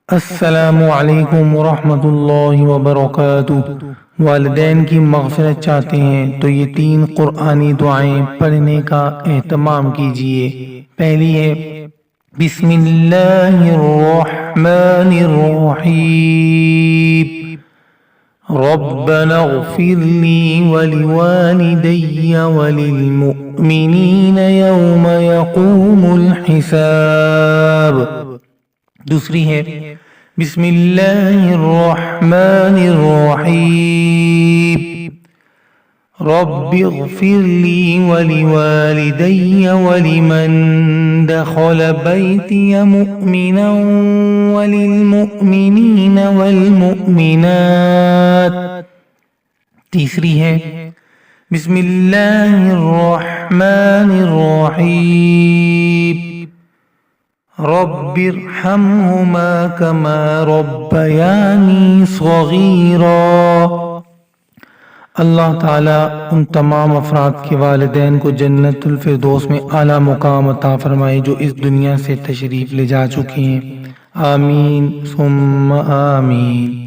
السلام علیکم ورحمۃ اللہ وبرکاتہ۔ والدین کی مغفرت چاہتے ہیں تو یہ 3 قرآنی دعائیں پڑھنے کا اہتمام کیجیے۔ پہلی ہے بسم اللہ الرحمن الرحیم، ربنا اغفر لی ولوالدی وللمؤمنین یوم یقوم الحساب۔ دوسری ہے بسم اللہ الرحمن الرحیم، رب اغفر لی ولوالدی ولمن دخل بیتی مؤمنا وللمؤمنین والمؤمنات۔ تیسری ہے بسم اللہ الرحمن الرحیم، رب ارحمہما کما ربیانی صغیرا۔ اللہ تعالیٰ ان تمام افراد کے والدین کو جنت الفردوس میں اعلیٰ مقام عطا فرمائے جو اس دنیا سے تشریف لے جا چکے ہیں، آمین ثم آمین۔